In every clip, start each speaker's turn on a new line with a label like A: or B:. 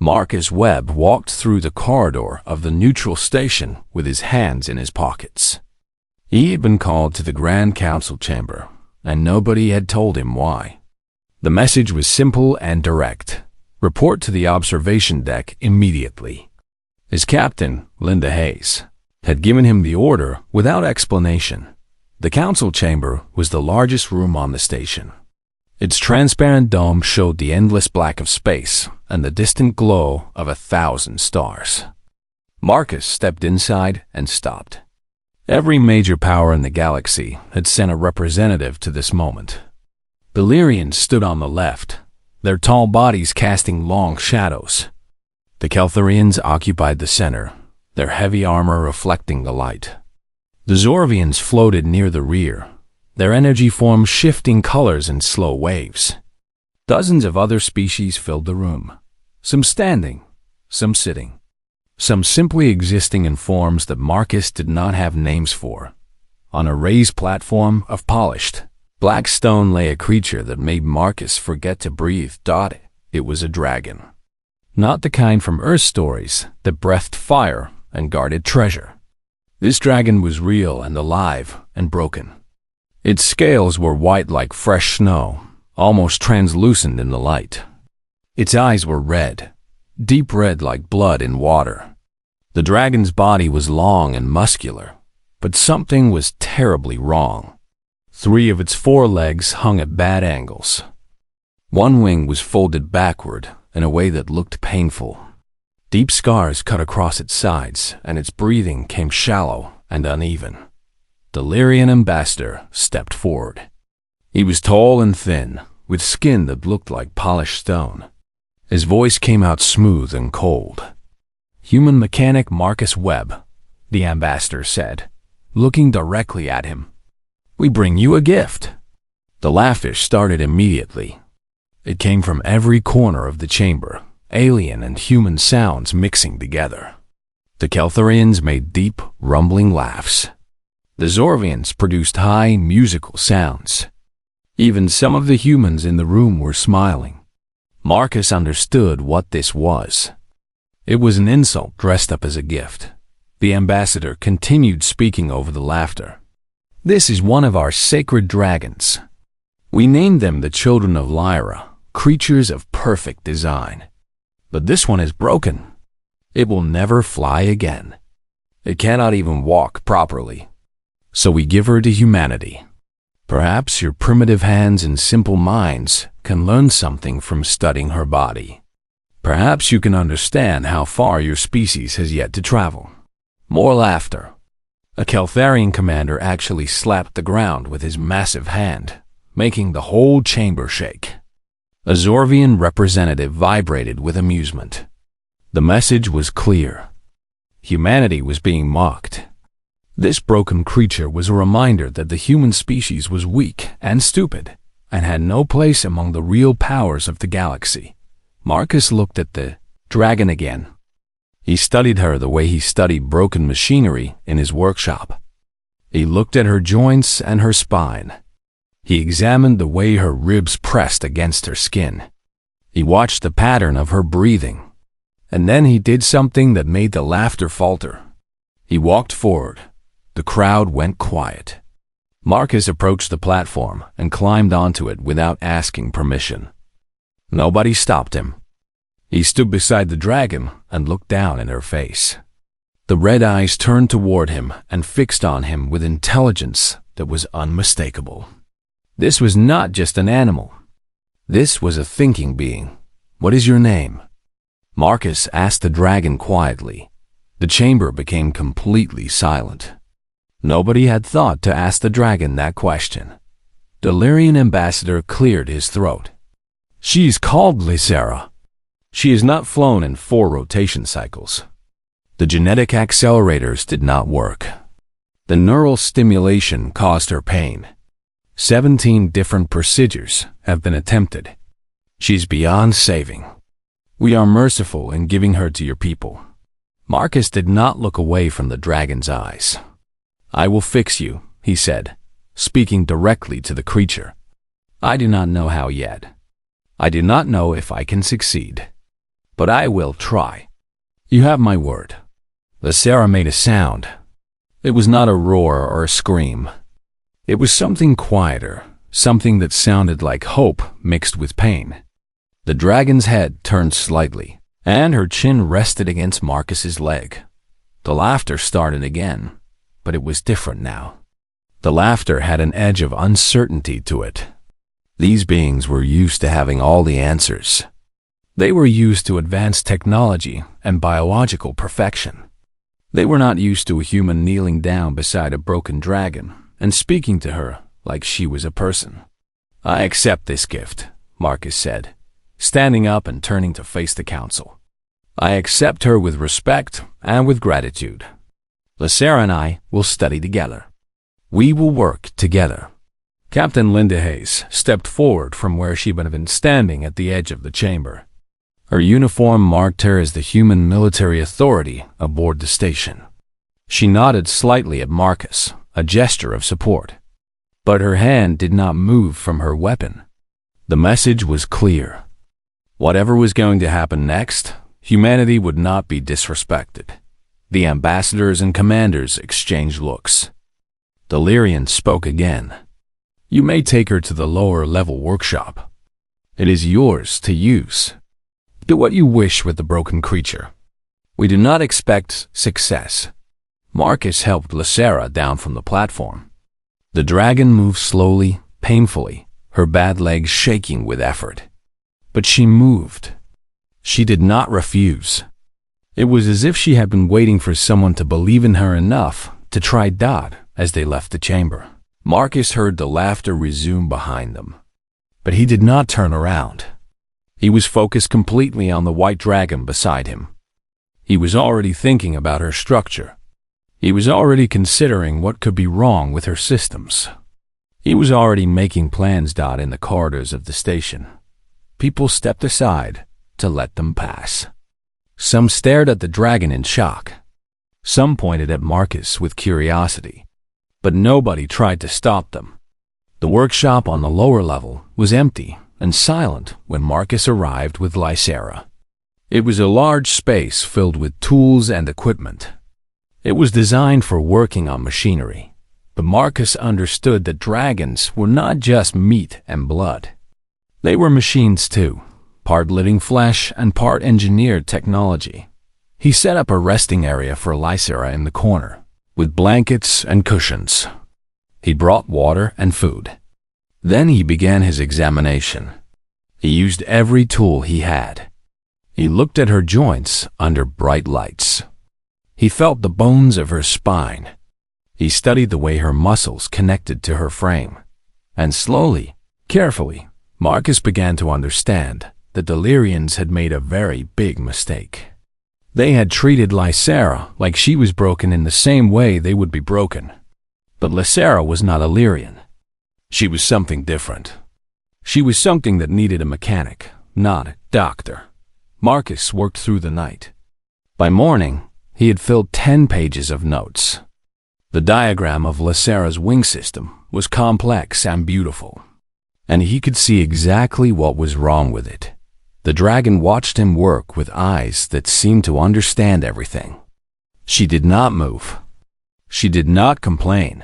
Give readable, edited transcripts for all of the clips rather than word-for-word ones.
A: Marcus Webb walked through the corridor of the neutral station with his hands in his pockets. He had been called to the Grand Council chamber, and nobody had told him why. The message was simple and direct. Report to the observation deck immediately. His captain, Linda Hayes, had given him the order without explanation. The council chamber was the largest room on the station. Its transparent dome showed the endless black of space and the distant glow of 1,000 stars. Marcus stepped inside and stopped. Every major power in the galaxy had sent a representative to this moment. The Lyrians stood on the left, their tall bodies casting long shadows. The Keltharians occupied the center, their heavy armor reflecting the light. The Zorvians floated near the rear, their energy formed shifting colors in slow waves. Dozens of other species filled the room, some standing, some sitting, some simply existing in forms that Marcus did not have names for. On a raised platform of polished, black stone lay a creature that made Marcus forget to breathe. It was a dragon. Not the kind from Earth stories that breathed fire and guarded treasure. This dragon was real and alive and broken. Its scales were white like fresh snow, almost translucent in the light. Its eyes were red, deep red like blood in water. The dragon's body was long and muscular, but something was terribly wrong. 3 of its 4 legs hung at bad angles. One wing was folded backward in a way that looked painful. Deep scars cut across its sides, and its breathing came shallow and uneven. The Lyrian ambassador stepped forward. He was tall and thin, with skin that looked like polished stone. His voice came out smooth and cold. "Human mechanic Marcus Webb," the ambassador said, looking directly at him. "We bring you a gift." The laughter started immediately. It came from every corner of the chamber, alien and human sounds mixing together. The Keltharians made deep, rumbling laughs. The Zorvians produced high, musical sounds. Even some of the humans in the room were smiling. Marcus understood what this was. It was an insult dressed up as a gift. The ambassador continued speaking over the laughter. "This is one of our sacred dragons. We named them the Children of Lyra, creatures of perfect design. But this one is broken. It will never fly again. It cannot even walk properly. So we give her to humanity. Perhaps your primitive hands and simple minds can learn something from studying her body. Perhaps you can understand how far your species has yet to travel." More laughter. A Keltharian commander actually slapped the ground with his massive hand, making the whole chamber shake. A Zorvian representative vibrated with amusement. The message was clear. Humanity was being mocked. This broken creature was a reminder that the human species was weak and stupid, and had no place among the real powers of the galaxy. Marcus looked at the dragon again. He studied her the way he studied broken machinery in his workshop. He looked at her joints and her spine. He examined the way her ribs pressed against her skin. He watched the pattern of her breathing. And then he did something that made the laughter falter. He walked forward. The crowd went quiet. Marcus approached the platform and climbed onto it without asking permission. Nobody stopped him. He stood beside the dragon and looked down in her face. The red eyes turned toward him and fixed on him with intelligence that was unmistakable. This was not just an animal. This was a thinking being. "What is your name?" Marcus asked the dragon quietly. The chamber became completely silent. Nobody had thought to ask the dragon that question. The Lyrian ambassador cleared his throat. "She is called Lysera. She has not flown in 4 rotation cycles. The genetic accelerators did not work. The neural stimulation caused her pain. 17 different procedures have been attempted. She's beyond saving. We are merciful in giving her to your people." Marcus did not look away from the dragon's eyes. "I will fix you," he said, speaking directly to the creature. "I do not know how yet. I do not know if I can succeed. but I will try. You have my word. Lysera made a sound. It was not a roar or a scream. It was something quieter, something that sounded like hope mixed with pain. The dragon's head turned slightly, and her chin rested against Marcus's leg. The laughter started again, but it was different now. The laughter had an edge of uncertainty to it. These beings were used to having all the answers. They were used to advanced technology and biological perfection. They were not used to a human kneeling down beside a broken dragon and speaking to her like she was a person. I accept this gift, Marcus said, standing up and turning to face the council. I accept her with respect and with gratitude. Lysera and I will study together. We will work together. Captain Linda Hayes stepped forward from where she had been standing at the edge of the chamber. Her uniform marked her as the human military authority aboard the station. She nodded slightly at Marcus, a gesture of support. But her hand did not move from her weapon. The message was clear. Whatever was going to happen next, humanity would not be disrespected. The ambassadors and commanders exchanged looks. The Lyrian spoke again. You may take her to the lower-level workshop. It is yours to use. Do what you wish with the broken creature. We do not expect success. Marcus helped Lysera down from the platform. The dragon moved slowly, painfully, her bad legs shaking with effort. But she moved. She did not refuse. It was as if she had been waiting for someone to believe in her enough to try Dodd as they left the chamber. Marcus heard the laughter resume behind them. But he did not turn around. He was focused completely on the white dragon beside him. He was already thinking about her structure. He was already considering what could be wrong with her systems. He was already making plans in the corridors of the station. People stepped aside to let them pass. Some stared at the dragon in shock. Some pointed at Marcus with curiosity. But nobody tried to stop them. The workshop on the lower level was empty and silent when Marcus arrived with Lysera. It was a large space filled with tools and equipment. It was designed for working on machinery, but Marcus understood that dragons were not just meat and blood. They were machines too, part living flesh and part engineered technology. He set up a resting area for Lysera in the corner, with blankets and cushions. He brought water and food. Then he began his examination. He used every tool he had. He looked at her joints under bright lights. He felt the bones of her spine. He studied the way her muscles connected to her frame. And slowly, carefully, Marcus began to understand that the Lyrians had made a very big mistake. They had treated Lysera like she was broken in the same way they would be broken. But Lysera was not a Lyrian. She was something different. She was something that needed a mechanic, not a doctor. Marcus worked through the night. By morning, he had filled 10 pages of notes. The diagram of Lysera's wing system was complex and beautiful, and he could see exactly what was wrong with it. The dragon watched him work with eyes that seemed to understand everything. She did not move. She did not complain.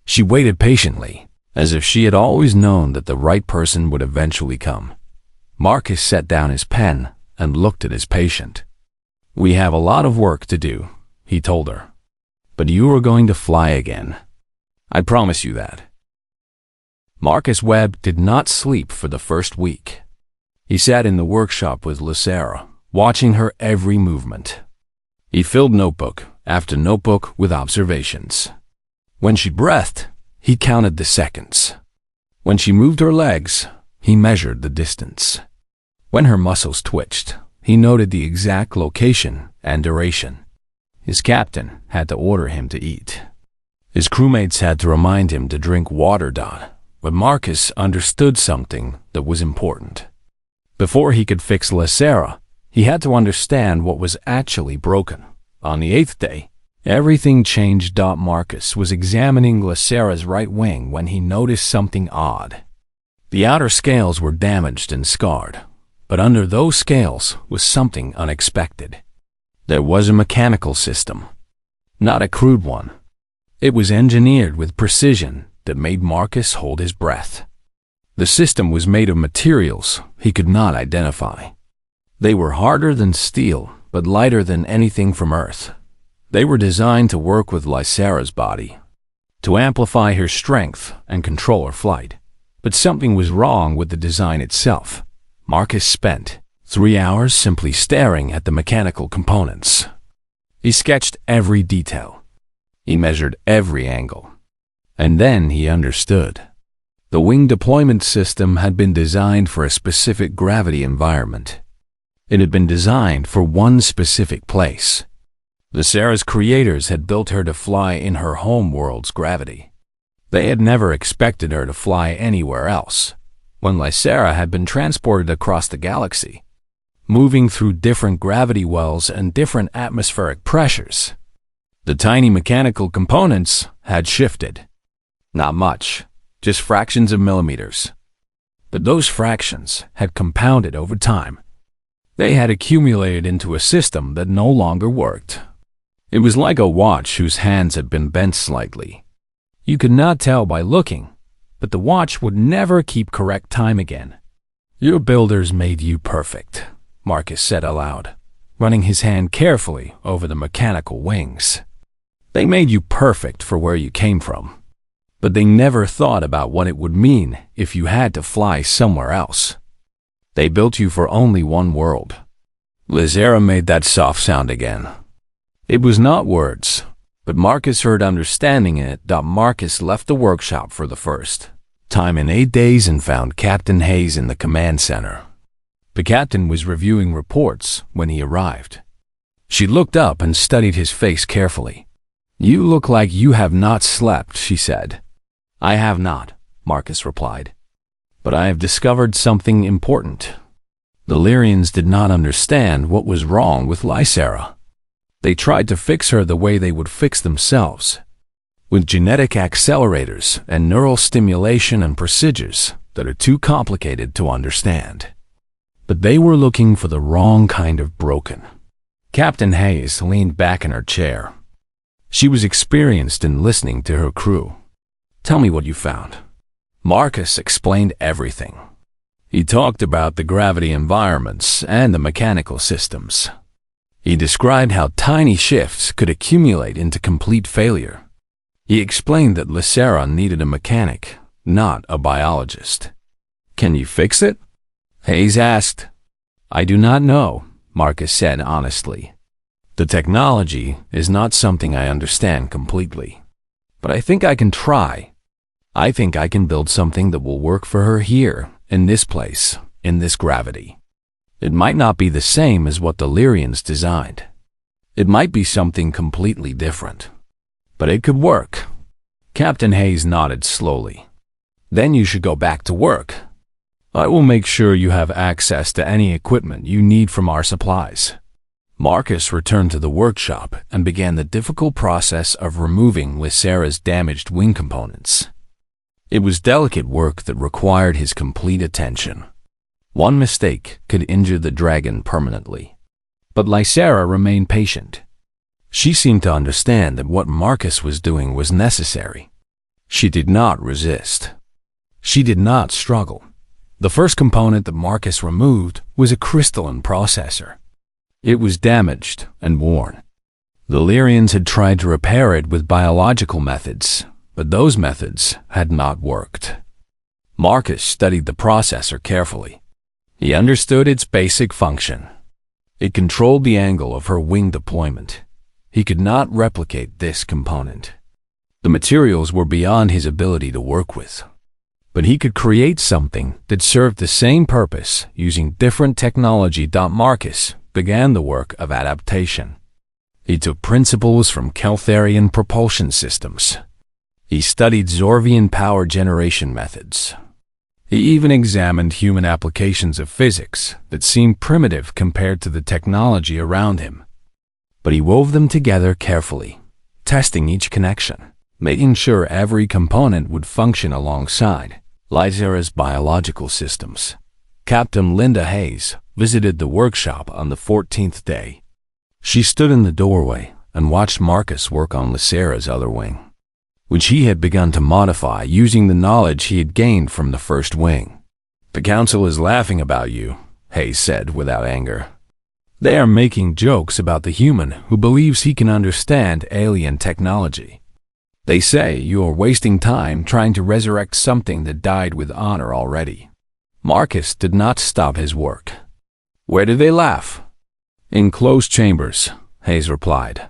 A: She waited patiently, as if she had always known that the right person would eventually come. Marcus set down his pen and looked at his patient. We have a lot of work to do, he told her. But you are going to fly again. I promise you that. Marcus Webb did not sleep for the first week. He sat in the workshop with Lysera, watching her every movement. He filled notebook after notebook with observations. When she breathed, he counted the seconds. When she moved her legs, he measured the distance. When her muscles twitched, he noted the exact location and duration. His captain had to order him to eat. His crewmates had to remind him to drink water. But Marcus understood something that was important. Before he could fix Lysera, he had to understand what was actually broken. On the 8th day, everything changed. Marcus was examining Lysera's right wing when he noticed something odd. The outer scales were damaged and scarred, But under those scales was something unexpected. There was a mechanical system, not a crude one. It was engineered with precision that made Marcus hold his breath. The system was made of materials he could not identify. They were harder than steel, but lighter than anything from Earth. They were designed to work with Lysera's body, to amplify her strength and control her flight. But something was wrong with the design itself. Marcus spent 3 hours simply staring at the mechanical components. He sketched every detail. He measured every angle. And then he understood. The wing deployment system had been designed for a specific gravity environment. It had been designed for one specific place. Lysera's creators had built her to fly in her home world's gravity. They had never expected her to fly anywhere else. When Lysera had been transported across the galaxy, moving through different gravity wells and different atmospheric pressures, the tiny mechanical components had shifted. Not much, just fractions of millimeters. But those fractions had compounded over time. They had accumulated into a system that no longer worked. It was like a watch whose hands had been bent slightly. You could not tell by looking, but the watch would never keep correct time again. "Your builders made you perfect," Marcus said aloud, running his hand carefully over the mechanical wings. "They made you perfect for where you came from. But they never thought about what it would mean if you had to fly somewhere else. They built you for only one world." Lysera made that soft sound again. It was not words, but Marcus heard understanding in it. Marcus left the workshop for the first time in 8 days and found Captain Hayes in the command center. The captain was reviewing reports when he arrived. She looked up and studied his face carefully. "You look like you have not slept," she said. "I have not," Marcus replied. "But I have discovered something important." The Lyrians did not understand what was wrong with Lysera. They tried to fix her the way they would fix themselves, with genetic accelerators and neural stimulation and procedures that are too complicated to understand. But they were looking for the wrong kind of broken. Captain Hayes leaned back in her chair. She was experienced in listening to her crew. "Tell me what you found." Marcus explained everything. He talked about the gravity environments and the mechanical systems. He described how tiny shifts could accumulate into complete failure. He explained that Lysera needed a mechanic, not a biologist. "Can you fix it?" Hayes asked. "I do not know," Marcus said honestly. "The technology is not something I understand completely. But I think I can try. I think I can build something that will work for her here, in this place, in this gravity. It might not be the same as what the Lyrians designed. It might be something completely different. But it could work." Captain Hayes nodded slowly. "Then you should go back to work. I will make sure you have access to any equipment you need from our supplies." Marcus returned to the workshop and began the difficult process of removing Lysera's damaged wing components. It was delicate work that required his complete attention. One mistake could injure the dragon permanently. But Lysera remained patient. She seemed to understand that what Marcus was doing was necessary. She did not resist. She did not struggle. The first component that Marcus removed was a crystalline processor. It was damaged and worn. The Lyrians had tried to repair it with biological methods, but those methods had not worked. Marcus studied the processor carefully. He understood its basic function. It controlled the angle of her wing deployment. He could not replicate this component. The materials were beyond his ability to work with. But he could create something that served the same purpose using different technology. Marcus began the work of adaptation. He took principles from Keltharian propulsion systems. He studied Zorvian power generation methods. He even examined human applications of physics that seemed primitive compared to the technology around him. But he wove them together carefully, testing each connection, making sure every component would function alongside Lysera's biological systems. Captain Linda Hayes visited the workshop on the 14th day. She stood in the doorway and watched Marcus work on Lysera's other wing, which he had begun to modify using the knowledge he had gained from the first wing. "The council is laughing about you," Hayes said without anger. "They are making jokes about the human who believes he can understand alien technology. They say you are wasting time trying to resurrect something that died with honor already." Marcus did not stop his work. "Where do they laugh?" "In closed chambers," Hayes replied.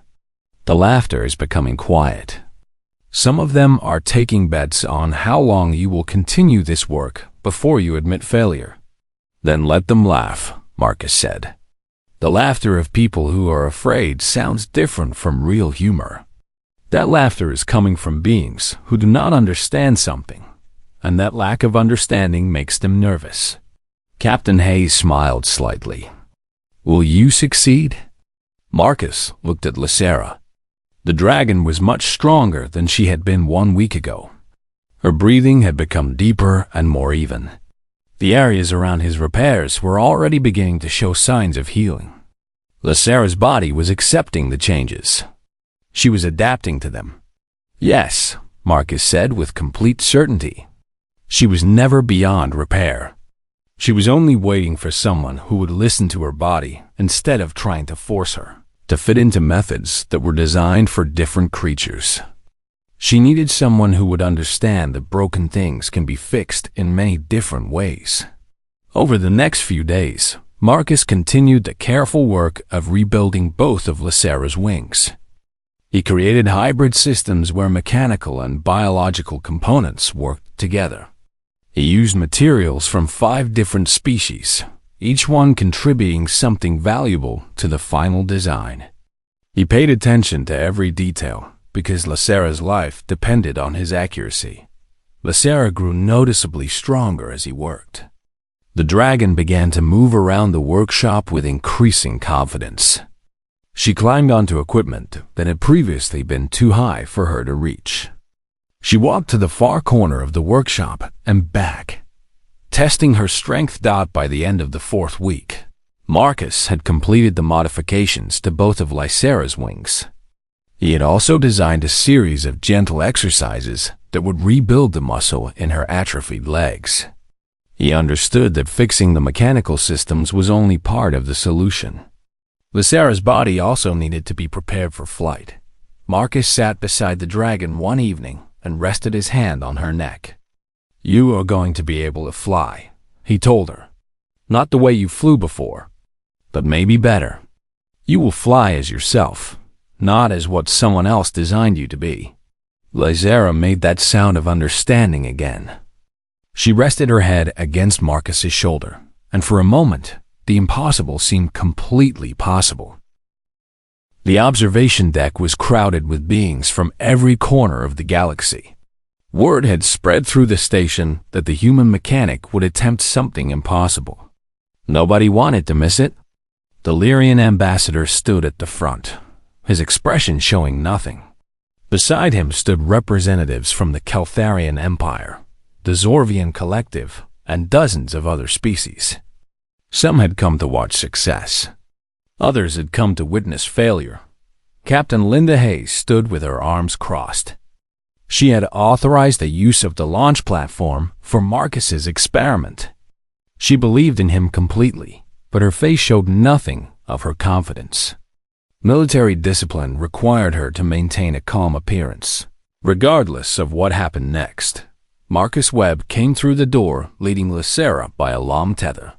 A: "The laughter is becoming quiet. Some of them are taking bets on how long you will continue this work before you admit failure." "Then let them laugh," Marcus said. "The laughter of people who are afraid sounds different from real humor. That laughter is coming from beings who do not understand something, and that lack of understanding makes them nervous." Captain Hayes smiled slightly. "Will you succeed?" Marcus looked at Lysera. The dragon was much stronger than she had been 1 week ago. Her breathing had become deeper and more even. The areas around his repairs were already beginning to show signs of healing. Lysera's body was accepting the changes. She was adapting to them. "Yes," Marcus said with complete certainty. She was never beyond repair. She was only waiting for someone who would listen to her body instead of trying to force her to fit into methods that were designed for different creatures. She needed someone who would understand that broken things can be fixed in many different ways. Over the next few days, Marcus continued the careful work of rebuilding both of Lysera's wings. He created hybrid systems where mechanical and biological components worked together. He used materials from 5 different species, each one contributing something valuable to the final design. He paid attention to every detail because Lysera's life depended on his accuracy. Lysera grew noticeably stronger as he worked. The dragon began to move around the workshop with increasing confidence. She climbed onto equipment that had previously been too high for her to reach. She walked to the far corner of the workshop and back, testing her strength. By the end of the 4th week, Marcus had completed the modifications to both of Lysera's wings. He had also designed a series of gentle exercises that would rebuild the muscle in her atrophied legs. He understood that fixing the mechanical systems was only part of the solution. Lysera's body also needed to be prepared for flight. Marcus sat beside the dragon one evening and rested his hand on her neck. "You are going to be able to fly," he told her. "Not the way you flew before, but maybe better. You will fly as yourself, not as what someone else designed you to be." Lysera made that sound of understanding again. She rested her head against Marcus's shoulder, and for a moment, the impossible seemed completely possible. The observation deck was crowded with beings from every corner of the galaxy. Word had spread through the station that the human mechanic would attempt something impossible. Nobody wanted to miss it. The Lyrian ambassador stood at the front, his expression showing nothing. Beside him stood representatives from the Keltharian Empire, the Zorvian Collective, and dozens of other species. Some had come to watch success. Others had come to witness failure. Captain Linda Hayes stood with her arms crossed. She had authorized the use of the launch platform for Marcus's experiment. She believed in him completely, but her face showed nothing of her confidence. Military discipline required her to maintain a calm appearance, regardless of what happened next. Marcus Webb came through the door, leading Lysera by a long tether.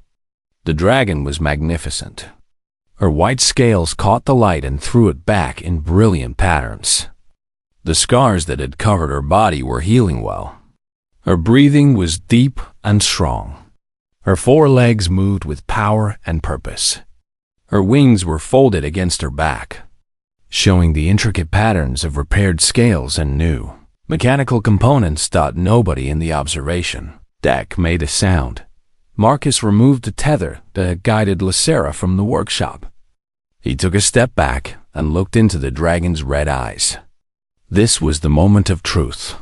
A: The dragon was magnificent. Her white scales caught the light and threw it back in brilliant patterns. The scars that had covered her body were healing well. Her breathing was deep and strong. Her 4 legs moved with power and purpose. Her wings were folded against her back, showing the intricate patterns of repaired scales and new mechanical components. Nobody in the observation deck made a sound. Marcus removed the tether that had guided Lysera from the workshop. He took a step back and looked into the dragon's red eyes. This was the moment of truth.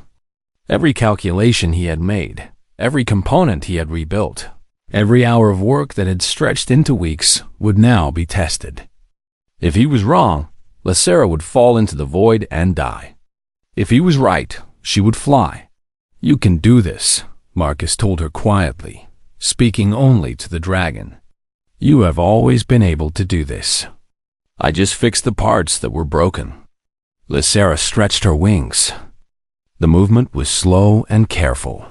A: Every calculation he had made, every component he had rebuilt, Every hour of work that had stretched into weeks would now be tested. If he was wrong, Lysera would fall into the void and die. If he was right, she would fly. "You can do this," Marcus told her quietly, speaking only to the dragon. "You have always been able to do this. I just fixed the parts that were broken." Lysera stretched her wings. The movement was slow and careful.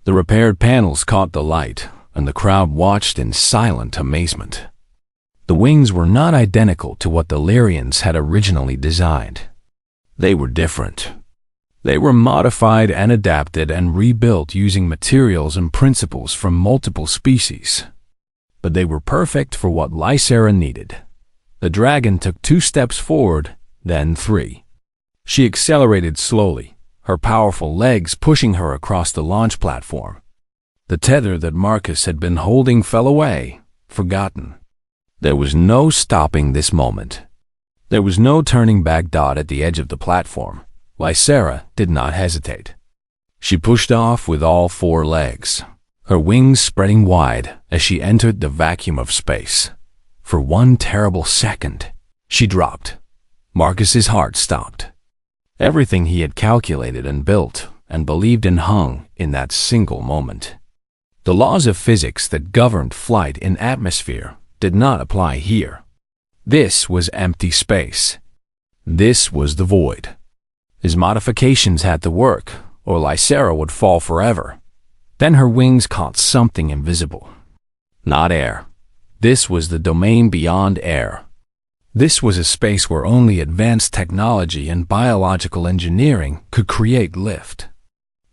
A: The repaired panels caught the light, and the crowd watched in silent amazement. The wings were not identical to what the Lyrians had originally designed. They were different. They were modified and adapted and rebuilt using materials and principles from multiple species. But they were perfect for what Lysera needed. The dragon took 2 steps forward, then 3. She accelerated slowly, her powerful legs pushing her across the launch platform. The tether that Marcus had been holding fell away, forgotten. There was no stopping this moment. There was no turning back. At the edge of the platform, Lysera did not hesitate. She pushed off with all 4 legs, her wings spreading wide as she entered the vacuum of space. For 1 terrible second, she dropped. Marcus's heart stopped. Everything he had calculated and built and believed in hung in that single moment. The laws of physics that governed flight in atmosphere did not apply here. This was empty space. This was the void. His modifications had to work, or Lysera would fall forever. Then her wings caught something invisible. Not air. This was the domain beyond air. This was a space where only advanced technology and biological engineering could create lift.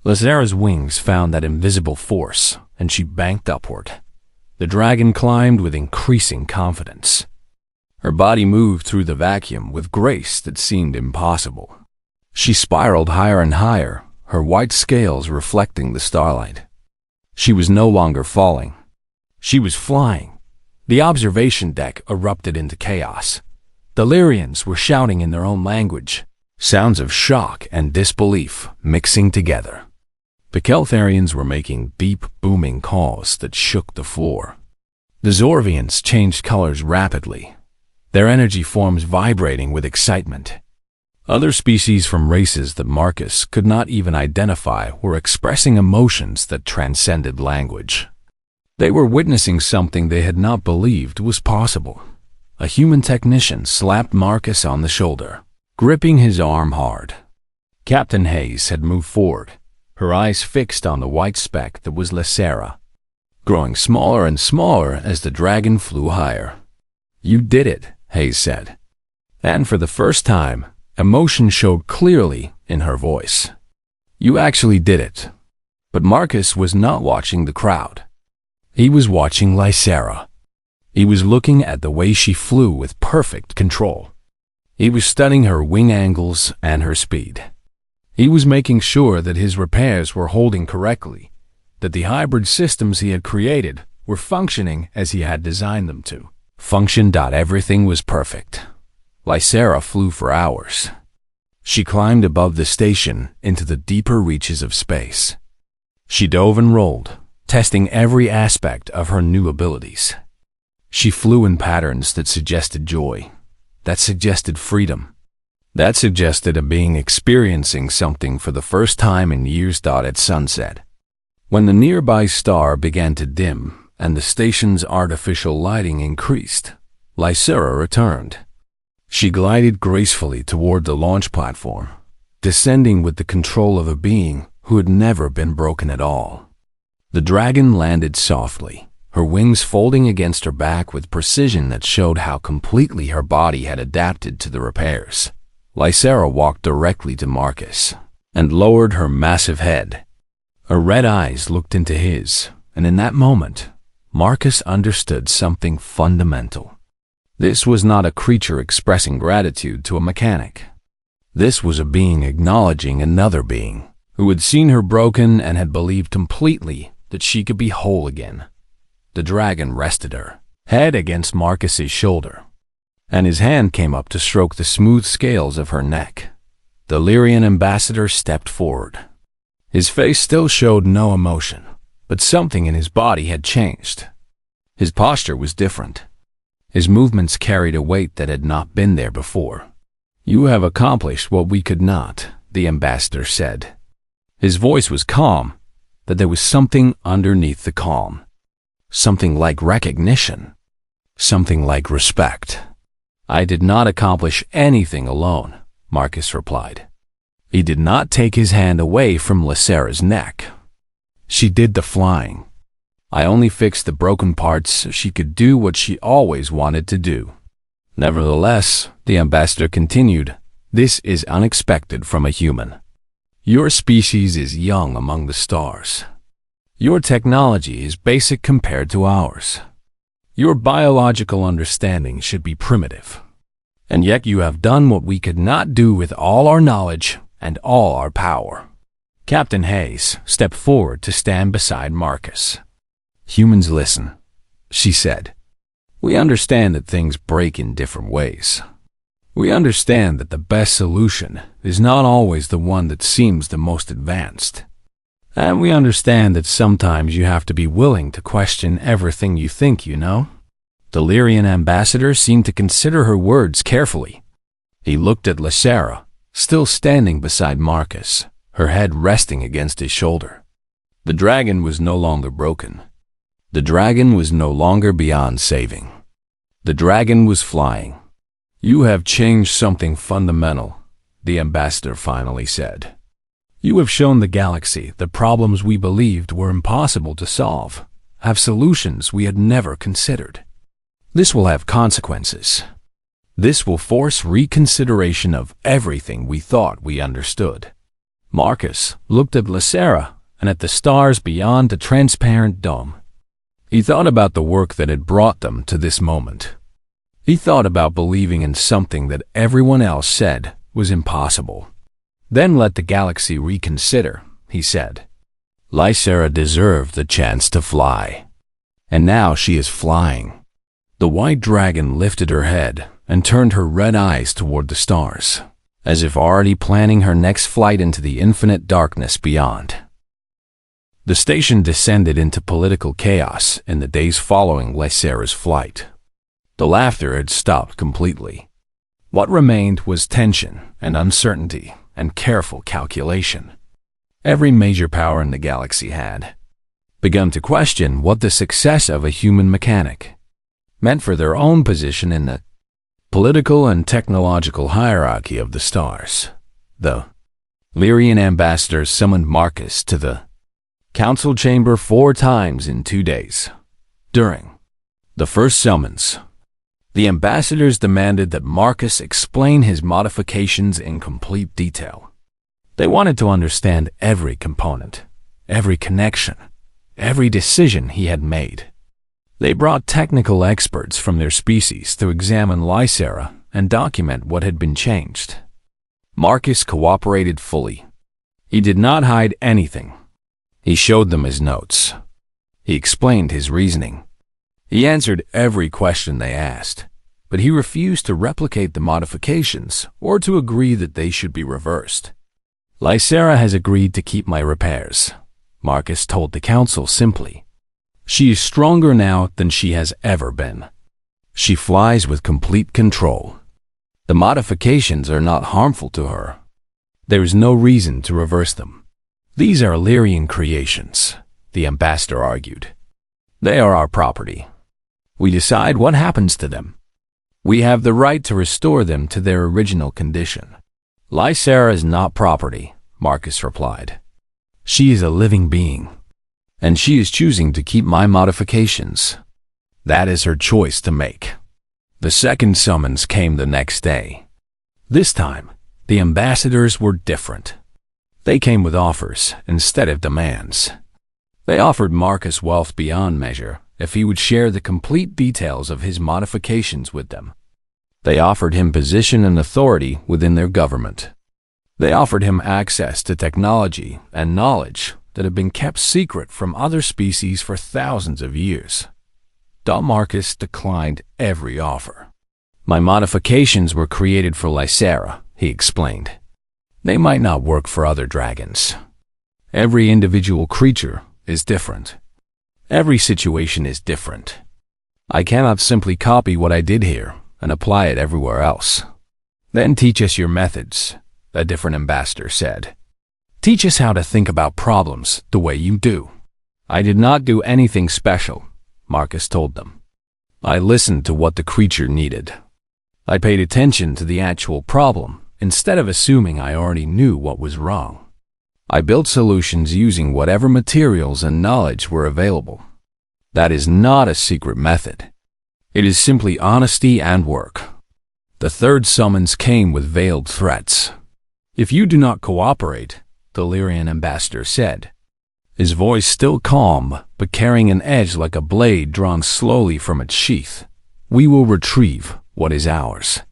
A: Lysera's wings found that invisible force, and she banked upward. The dragon climbed with increasing confidence. Her body moved through the vacuum with grace that seemed impossible. She spiraled higher and higher, her white scales reflecting the starlight. She was no longer falling. She was flying. The observation deck erupted into chaos. The Lyrians were shouting in their own language, sounds of shock and disbelief mixing together. The Keltharians were making deep, booming calls that shook the floor. The Zorvians changed colors rapidly, their energy forms vibrating with excitement. Other species from races that Marcus could not even identify were expressing emotions that transcended language. They were witnessing something they had not believed was possible. A human technician slapped Marcus on the shoulder, gripping his arm hard. Captain Hayes had moved forward, her eyes fixed on the white speck that was Lysera, growing smaller and smaller as the dragon flew higher. "You did it," Hayes said. And for the first time, emotion showed clearly in her voice. "You actually did it." But Marcus was not watching the crowd. He was watching Lysera. He was looking at the way she flew with perfect control. He was studying her wing angles and her speed. He was making sure that his repairs were holding correctly, that the hybrid systems he had created were functioning as he had designed them to. Everything was perfect. Lysera flew for hours. She climbed above the station into the deeper reaches of space. She dove and rolled, testing every aspect of her new abilities. She flew in patterns that suggested joy, that suggested freedom, that suggested a being experiencing something for the first time in years. At sunset, when the nearby star began to dim and the station's artificial lighting increased, Lysera returned. She glided gracefully toward the launch platform, descending with the control of a being who had never been broken at all. The dragon landed softly, her wings folding against her back with precision that showed how completely her body had adapted to the repairs. Lysera walked directly to Marcus and lowered her massive head. Her red eyes looked into his, and in that moment, Marcus understood something fundamental. This was not a creature expressing gratitude to a mechanic. This was a being acknowledging another being who had seen her broken and had believed completely that she could be whole again. The dragon rested her head against Marcus's shoulder, and his hand came up to stroke the smooth scales of her neck. The Lyrian ambassador stepped forward. His face still showed no emotion, But something in his body had changed. His posture was different. His movements carried a weight that had not been there before. "You have accomplished what we could not," the ambassador said. His voice was calm, but there was something underneath the calm. Something like recognition. Something like respect. "I did not accomplish anything alone," Marcus replied. He did not take his hand away from Lysera's neck. "She did the flying. I only fixed the broken parts so she could do what she always wanted to do." "Nevertheless," the ambassador continued, "this is unexpected from a human. Your species is young among the stars. Your technology is basic compared to ours. Your biological understanding should be primitive. And yet you have done what we could not do with all our knowledge and all our power." Captain Hayes stepped forward to stand beside Marcus. "Humans listen," she said. "We understand that things break in different ways. We understand that the best solution is not always the one that seems the most advanced. And we understand that sometimes you have to be willing to question everything you think you know." The Lyrian ambassador seemed to consider her words carefully. He looked at Lysera, still standing beside Marcus, her head resting against his shoulder. The dragon was no longer broken. The dragon was no longer beyond saving. The dragon was flying. "You have changed something fundamental," the ambassador finally said. "You have shown the galaxy that problems we believed were impossible to solve have solutions we had never considered. This will have consequences. This will force reconsideration of everything we thought we understood." Marcus looked at Lysera and at the stars beyond the transparent dome. He thought about the work that had brought them to this moment. He thought about believing in something that everyone else said was impossible. "Then let the galaxy reconsider," he said. "Lysera deserved the chance to fly. And now she is flying." The white dragon lifted her head and turned her red eyes toward the stars, as if already planning her next flight into the infinite darkness beyond. The station descended into political chaos in the days following Lysera's flight. The laughter had stopped completely. What remained was tension and uncertainty and careful calculation. Every major power in the galaxy had begun to question what the success of a human mechanic meant for their own position in the political and technological hierarchy of the stars. The Lyrian ambassadors summoned Marcus to the council chamber 4 times in 2 days. During the first summons, the ambassadors demanded that Marcus explain his modifications in complete detail. They wanted to understand every component, every connection, every decision he had made. They brought technical experts from their species to examine Lysera and document what had been changed. Marcus cooperated fully. He did not hide anything. He showed them his notes. He explained his reasoning. He answered every question they asked, but he refused to replicate the modifications or to agree that they should be reversed. "Lysera has agreed to keep my repairs," Marcus told the council simply. "She is stronger now than she has ever been. She flies with complete control. The modifications are not harmful to her. There is no reason to reverse them. These are Lyrian creations," the ambassador argued. "They are our property. We decide what happens to them. We have the right to restore them to their original condition." "Lysera is not property," Marcus replied. "She is a living being, and she is choosing to keep my modifications. That is her choice to make." The second summons came the next day. This time, the ambassadors were different. They came with offers instead of demands. They offered Marcus wealth beyond measure if he would share the complete details of his modifications with them. They offered him position and authority within their government. They offered him access to technology and knowledge that had been kept secret from other species for thousands of years. Marcus declined every offer. "My modifications were created for Lysera," he explained. "They might not work for other dragons. Every individual creature is different. Every situation is different. I cannot simply copy what I did here and apply it everywhere else. Then teach us your methods, a different ambassador said. Teach us how to think about problems the way you do. I did not do anything special, Marcus told them. I listened to what the creature needed. I paid attention to the actual problem instead of assuming I already knew what was wrong. I built solutions using whatever materials and knowledge were available. That is not a secret method. It is simply honesty and work. The third summons came with veiled threats. If you do not cooperate, the Lyrian ambassador said, his voice still calm but carrying an edge like a blade drawn slowly from its sheath, we will retrieve what is ours.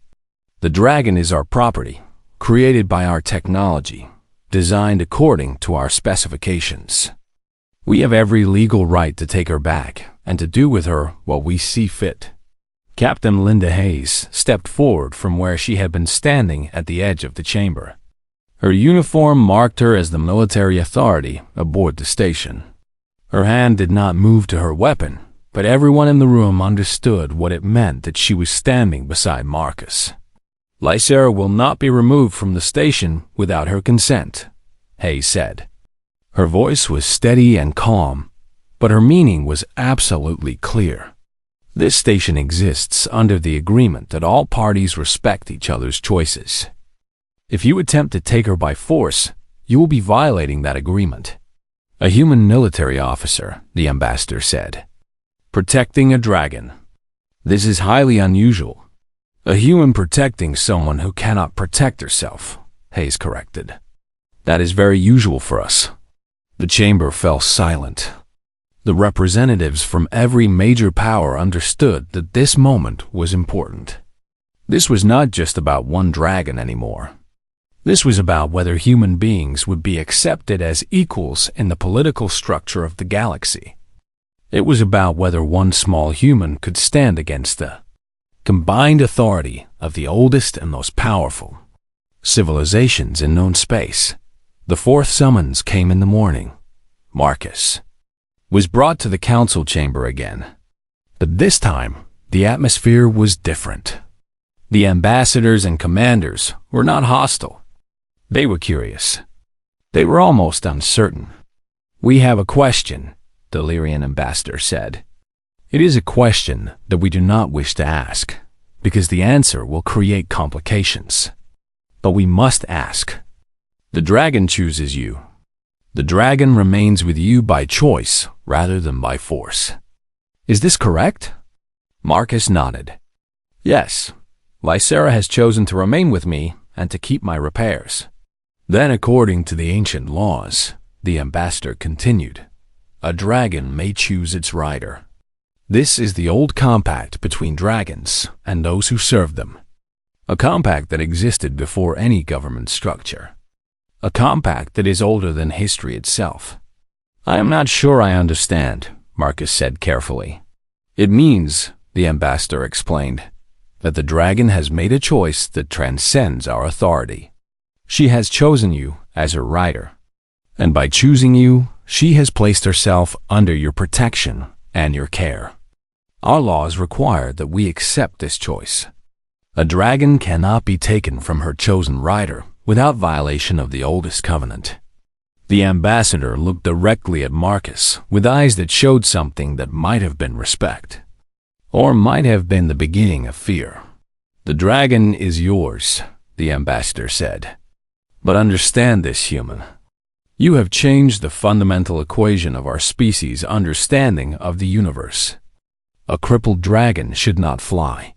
A: The dragon is our property, created by our technology, designed according to our specifications. We have every legal right to take her back and to do with her what we see fit. Captain Linda Hayes stepped forward from where she had been standing at the edge of the chamber. Her uniform marked her as the military authority aboard the station. Her hand did not move to her weapon, but everyone in the room understood what it meant that she was standing beside Marcus. Lysera will not be removed from the station without her consent, Hayes said. Her voice was steady and calm, but her meaning was absolutely clear. This station exists under the agreement that all parties respect each other's choices. If you attempt to take her by force, you will be violating that agreement. A human military officer, the ambassador said. Protecting a dragon. This is highly unusual. A human protecting someone who cannot protect herself, Hayes corrected. That is very usual for us. The chamber fell silent. The representatives from every major power understood that this moment was important. This was not just about one dragon anymore. This was about whether human beings would be accepted as equals in the political structure of the galaxy. It was about whether one small human could stand against the combined authority of the oldest and most powerful civilizations in known space. The fourth summons came in the morning. Marcus was brought to the council chamber again. But this time, the atmosphere was different. The ambassadors and commanders were not hostile. They were curious. They were almost uncertain. We have a question, the Lyrian ambassador said. It is a question that we do not wish to ask, because the answer will create complications. But we must ask. The dragon chooses you. The dragon remains with you by choice rather than by force. Is this correct? Marcus nodded. Yes, Lysera has chosen to remain with me and to keep my repairs. Then, according to the ancient laws, the ambassador continued, a dragon may choose its rider. This is the old compact between dragons and those who serve them. A compact that existed before any government structure. A compact that is older than history itself. I am not sure I understand, Marcus said carefully. It means, the ambassador explained, that the dragon has made a choice that transcends our authority. She has chosen you as her rider, and by choosing you, she has placed herself under your protection and your care. Our laws require that we accept this choice. A dragon cannot be taken from her chosen rider without violation of the oldest covenant. The ambassador looked directly at Marcus with eyes that showed something that might have been respect, or might have been the beginning of fear. The dragon is yours, the ambassador said. But understand this, human. You have changed the fundamental equation of our species' understanding of the universe. A crippled dragon should not fly.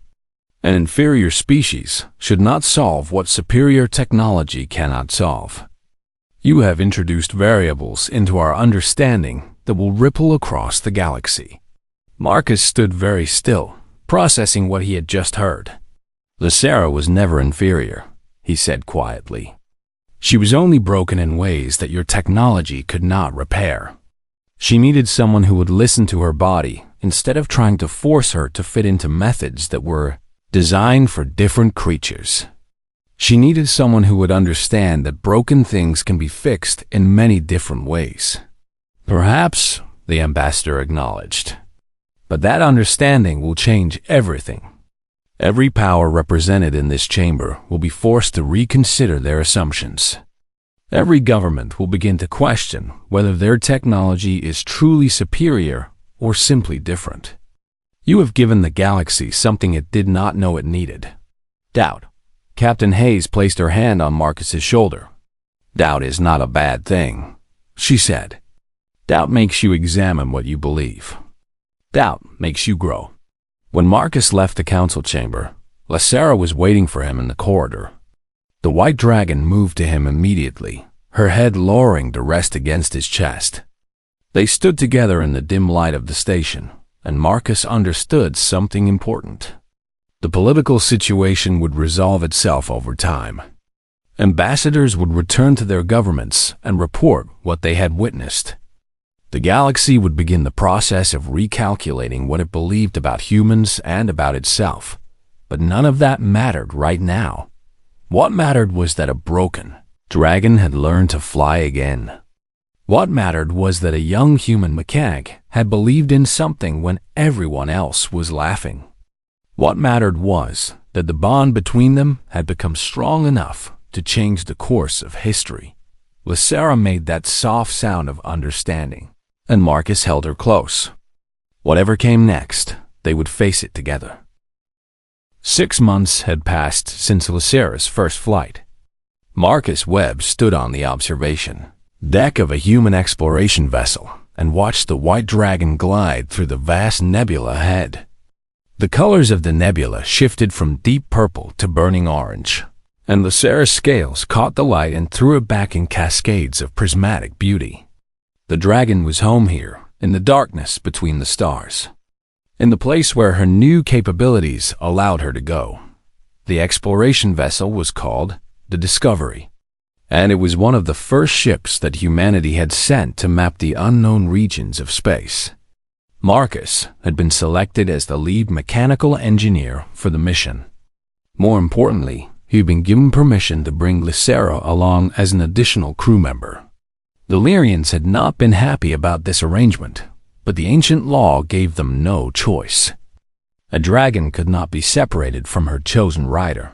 A: An inferior species should not solve what superior technology cannot solve. You have introduced variables into our understanding that will ripple across the galaxy. Marcus stood very still, processing what he had just heard. Lysera was never inferior, he said quietly. She was only broken in ways that your technology could not repair. She needed someone who would listen to her body instead of trying to force her to fit into methods that were designed for different creatures. She needed someone who would understand that broken things can be fixed in many different ways. Perhaps, the ambassador acknowledged. But that understanding will change everything. Every power represented in this chamber will be forced to reconsider their assumptions. Every government will begin to question whether their technology is truly superior or simply different. You have given the galaxy something it did not know it needed. Doubt. Captain Hayes placed her hand on Marcus's shoulder. Doubt is not a bad thing, she said. Doubt makes you examine what you believe. Doubt makes you grow. When Marcus left the council chamber, Lysera was waiting for him in the corridor. The white dragon moved to him immediately, her head lowering to rest against his chest. They stood together in the dim light of the station, and Marcus understood something important. The political situation would resolve itself over time. Ambassadors would return to their governments and report what they had witnessed. The galaxy would begin the process of recalculating what it believed about humans and about itself. But none of that mattered right now. What mattered was that a broken dragon had learned to fly again. What mattered was that a young human mechanic had believed in something when everyone else was laughing. What mattered was that the bond between them had become strong enough to change the course of history. Lysera made that soft sound of understanding, and Marcus held her close. Whatever came next, they would face it together. 6 months had passed since Lysera's first flight. Marcus Webb stood on the observation deck of a human exploration vessel and watched the white dragon glide through the vast nebula ahead. The colors of the nebula shifted from deep purple to burning orange, and Lysera's scales caught the light and threw it back in cascades of prismatic beauty. The dragon was home here, in the darkness between the stars, in the place where her new capabilities allowed her to go. The exploration vessel was called the Discovery, and it was one of the first ships that humanity had sent to map the unknown regions of space. Marcus had been selected as the lead mechanical engineer for the mission. More importantly, he had been given permission to bring Lysera along as an additional crew member. The Lyrians had not been happy about this arrangement, but the ancient law gave them no choice. A dragon could not be separated from her chosen rider.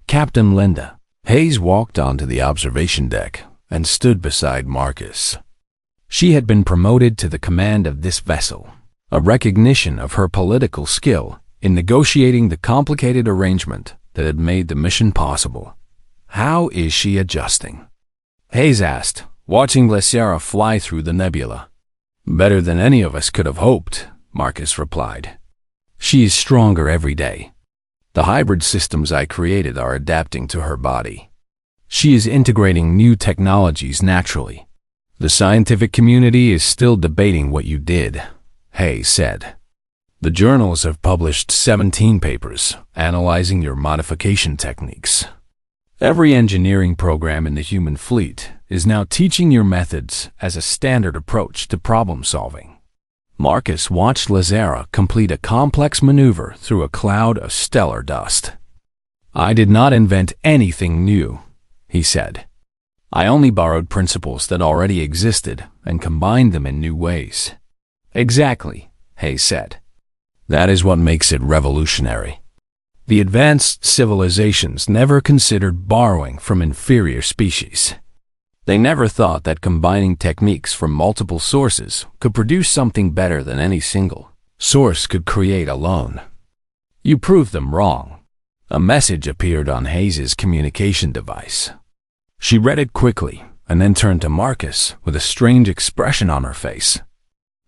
A: Captain Linda Hayes walked onto the observation deck and stood beside Marcus. She had been promoted to the command of this vessel, a recognition of her political skill in negotiating the complicated arrangement that had made the mission possible. How is she adjusting? Hayes asked, watching Lysera fly through the nebula. Better than any of us could have hoped, Marcus replied. She is stronger every day. The hybrid systems I created are adapting to her body. She is integrating new technologies naturally. The scientific community is still debating what you did, Hayes said. The journals have published 17 papers analyzing your modification techniques. Every engineering program in the human fleet is now teaching your methods as a standard approach to problem solving. Marcus watched Lysera complete a complex maneuver through a cloud of stellar dust. I did not invent anything new, he said. I only borrowed principles that already existed and combined them in new ways. Exactly, Hayes said. That is what makes it revolutionary. The advanced civilizations never considered borrowing from inferior species. They never thought that combining techniques from multiple sources could produce something better than any single source could create alone. You proved them wrong. A message appeared on Hayes's communication device. She read it quickly and then turned to Marcus with a strange expression on her face.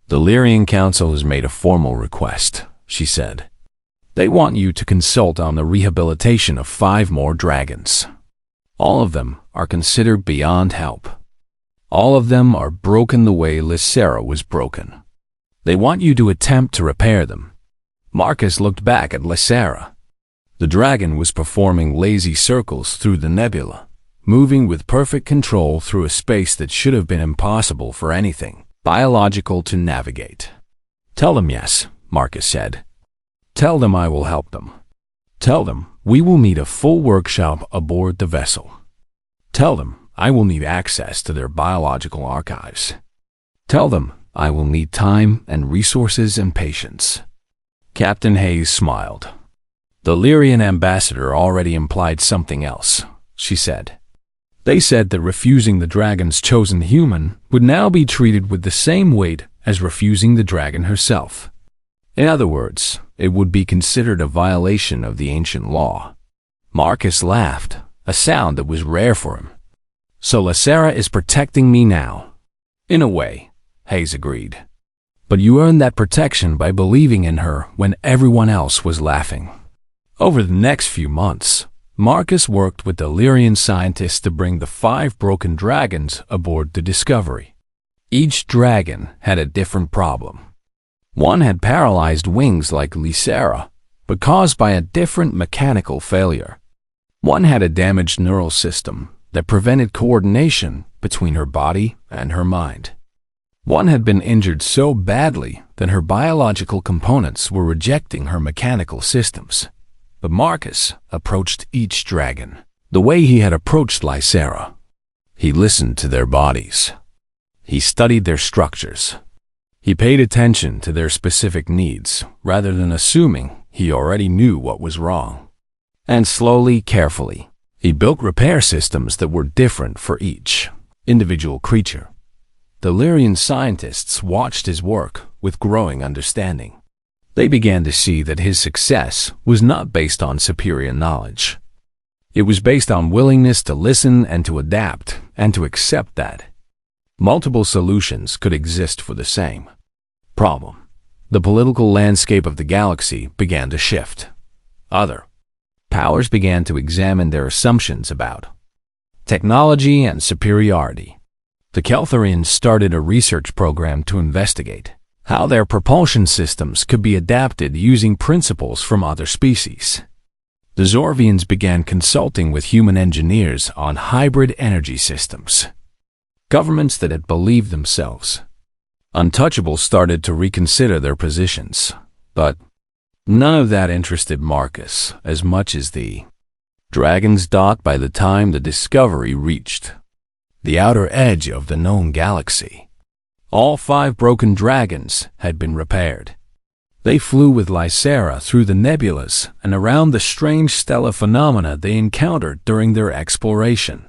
A: The Lyrian Council has made a formal request, she said. They want you to consult on the rehabilitation of 5 more dragons. All of them are considered beyond help. All of them are broken the way Lysera was broken. They want you to attempt to repair them. Marcus looked back at Lysera. The dragon was performing lazy circles through the nebula, moving with perfect control through a space that should have been impossible for anything biological to navigate. Tell them yes, Marcus said. Tell them I will help them. Tell them we will need a full workshop aboard the vessel. Tell them I will need access to their biological archives. Tell them I will need time and resources and patience." Captain Hayes smiled. The Lyrian ambassador already implied something else, she said. They said that refusing the dragon's chosen human would now be treated with the same weight as refusing the dragon herself. In other words, it would be considered a violation of the ancient law. Marcus laughed, a sound that was rare for him. "So Lysera is protecting me now." "In a way," Hayes agreed. "But you earned that protection by believing in her when everyone else was laughing." Over the next few months, Marcus worked with the Lyrian scientists to bring the 5 broken dragons aboard the Discovery. Each dragon had a different problem. One had paralyzed wings like Lysera, but caused by a different mechanical failure. One had a damaged neural system that prevented coordination between her body and her mind. One had been injured so badly that her biological components were rejecting her mechanical systems. But Marcus approached each dragon the way he had approached Lysera. He listened to their bodies. He studied their structures. He paid attention to their specific needs rather than assuming he already knew what was wrong. And slowly, carefully, he built repair systems that were different for each individual creature. The Lyrian scientists watched his work with growing understanding. They began to see that his success was not based on superior knowledge. It was based on willingness to listen and to adapt and to accept that multiple solutions could exist for the same problem. The political landscape of the galaxy began to shift. Other powers began to examine their assumptions about technology and superiority. The Keltharians started a research program to investigate how their propulsion systems could be adapted using principles from other species. The Zorvians began consulting with human engineers on hybrid energy systems. Governments that had believed themselves untouchable started to reconsider their positions, but none of that interested Marcus as much as the dragons. By the time the Discovery reached the outer edge of the known galaxy, all 5 broken dragons had been repaired. They flew with Lysera through the nebulas and around the strange stellar phenomena they encountered during their exploration.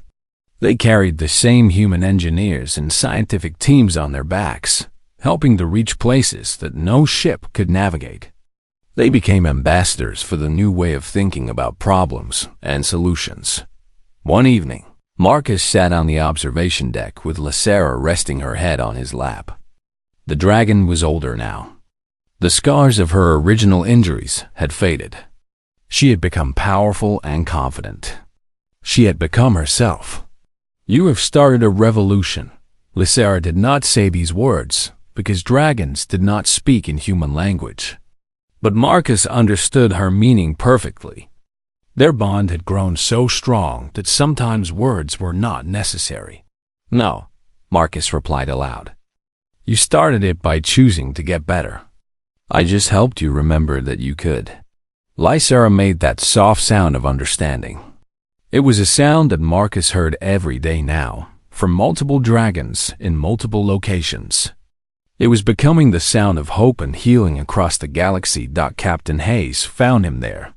A: They carried the same human engineers and scientific teams on their backs, helping to reach places that no ship could navigate. They became ambassadors for the new way of thinking about problems and solutions. One evening, Marcus sat on the observation deck with Lysera resting her head on his lap. The dragon was older now. The scars of her original injuries had faded. She had become powerful and confident. She had become herself. "You have started a revolution." Lysera did not say these words because dragons did not speak in human language. But Marcus understood her meaning perfectly. Their bond had grown so strong that sometimes words were not necessary. "No," Marcus replied aloud. "You started it by choosing to get better. I just helped you remember that you could." Lysera made that soft sound of understanding. It was a sound that Marcus heard every day now, from multiple dragons in multiple locations. It was becoming the sound of hope and healing across the galaxy. Captain Hayes found him there,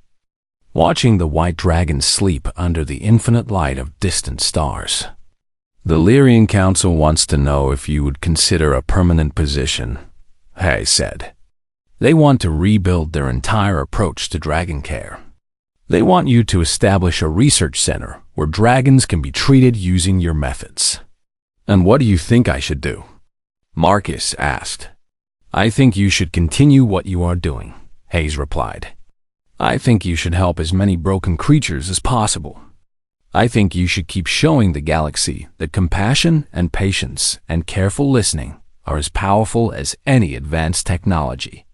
A: watching the white dragons sleep under the infinite light of distant stars. "The Lyrian Council wants to know if you would consider a permanent position," Hayes said. "They want to rebuild their entire approach to dragon care. They want you to establish a research center where dragons can be treated using your methods." "And what do you think I should do?" Marcus asked. "I think you should continue what you are doing," Hayes replied. "I think you should help as many broken creatures as possible. I think you should keep showing the galaxy that compassion and patience and careful listening are as powerful as any advanced technology."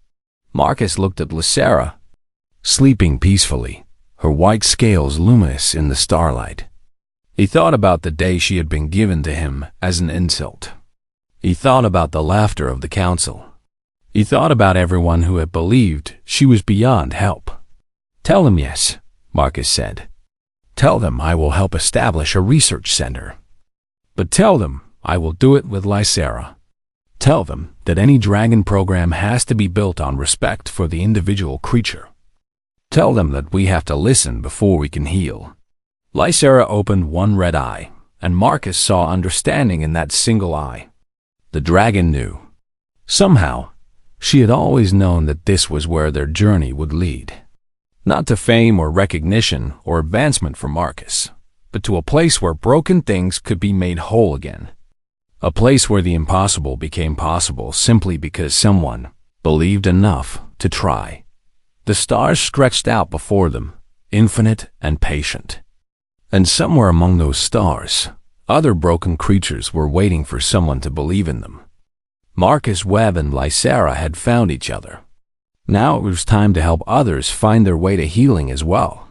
A: Marcus looked at Lysera, sleeping peacefully, her white scales luminous in the starlight. He thought about the day she had been given to him as an insult. He thought about the laughter of the council. He thought about everyone who had believed she was beyond help. "Tell them yes," Marcus said. "Tell them I will help establish a research center. But tell them I will do it with Lysera." Tell them that any dragon program has to be built on respect for the individual creature. Tell them that we have to listen before we can heal. Lysera opened one red eye, and Marcus saw understanding in that single eye. The dragon knew. Somehow, she had always known that this was where their journey would lead. Not to fame or recognition or advancement for Marcus, but to a place where broken things could be made whole again. A place where the impossible became possible simply because someone believed enough to try. The stars stretched out before them, infinite and patient. And somewhere among those stars, other broken creatures were waiting for someone to believe in them. Marcus, Webb, and Lysera had found each other. Now it was time to help others find their way to healing as well.